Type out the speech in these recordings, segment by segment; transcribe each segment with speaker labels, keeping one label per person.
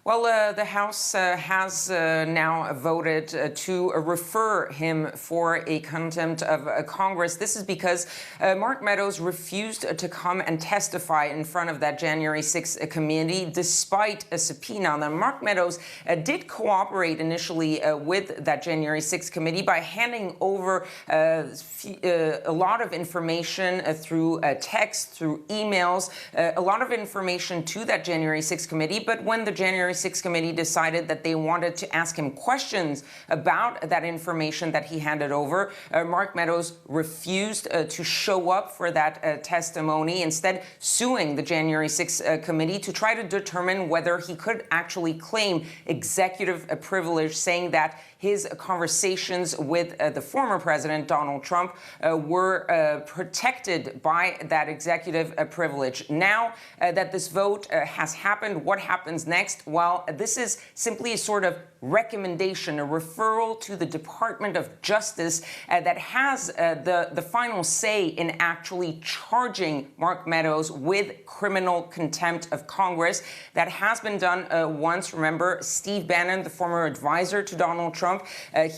Speaker 1: Well, the House has now voted to refer him for a contempt of Congress. This is because Mark Meadows refused to come and testify in front of that January 6th committee, despite a subpoena. Now, Mark Meadows did cooperate initially with that January 6th committee by handing over a lot of information through text, through emails, a lot of information to that January 6th committee. But when the January 6th committee decided that they wanted to ask him questions about that information that he handed over, Mark Meadows refused to show up for that testimony, instead suing the January 6th committee to try to determine whether he could actually claim executive privilege, saying that his conversations with the former president, Donald Trump, were protected by that executive privilege. Now that this vote has happened, what happens next? Well, this is simply a sort of recommendation, a referral to the Department of Justice that has the final say in actually charging Mark Meadows with criminal contempt of Congress. That has been done once. Remember, Steve Bannon, the former advisor to Donald Trump,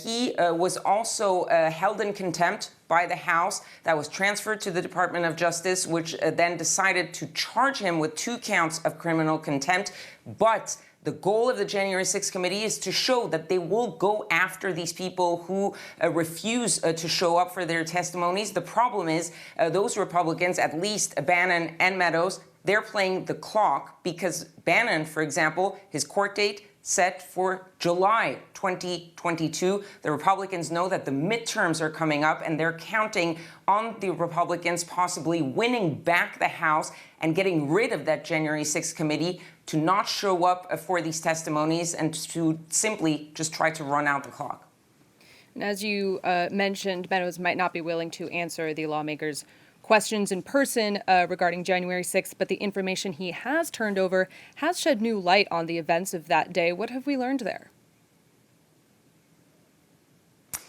Speaker 1: he was also held in contempt by the House. That was transferred to the Department of Justice, which then decided to charge him with 2 counts of criminal contempt. But the goal of the January 6th committee is to show that they will go after these people who refuse to show up for their testimonies. The problem is those Republicans, at least Bannon and Meadows, they're playing the clock, because Bannon, for example, his court date set for July 2022. The Republicans know that the midterms are coming up, and they're counting on the Republicans possibly winning back the House and getting rid of that January 6th committee to not show up for these testimonies and to simply just try to run out the clock.
Speaker 2: And as you mentioned, Meadows might not be willing to answer the lawmakers' questions in person regarding January 6th, but the information he has turned over has shed new light on the events of that day. What have we learned there?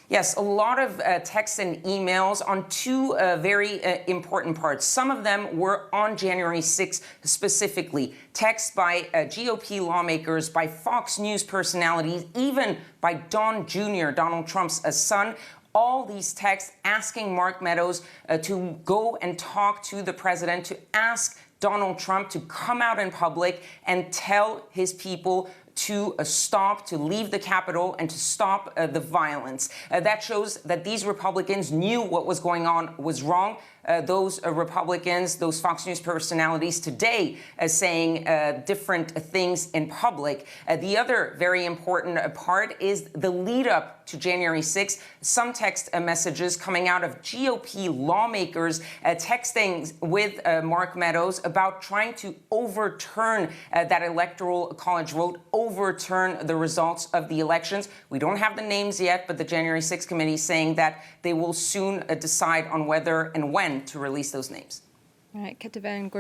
Speaker 1: Yes, a lot of texts and emails on 2 very important parts. Some of them were on January 6th specifically. Texts by GOP lawmakers, by Fox News personalities, even by Don Jr., Donald Trump's son. All these texts asking Mark Meadows to go and talk to the president, to ask Donald Trump to come out in public and tell his people to stop, to leave the Capitol, and to stop the violence. That shows that these Republicans knew what was going on was wrong. Those Republicans, those Fox News personalities today saying different things in public. The other very important part is the lead up to January 6th. Some text messages coming out of GOP lawmakers texting with Mark Meadows about trying to overturn that electoral college vote, overturn the results of the elections. We don't have the names yet, but the January 6th committee is saying that they will soon decide on whether and when to release those names.
Speaker 2: All right, Kethevane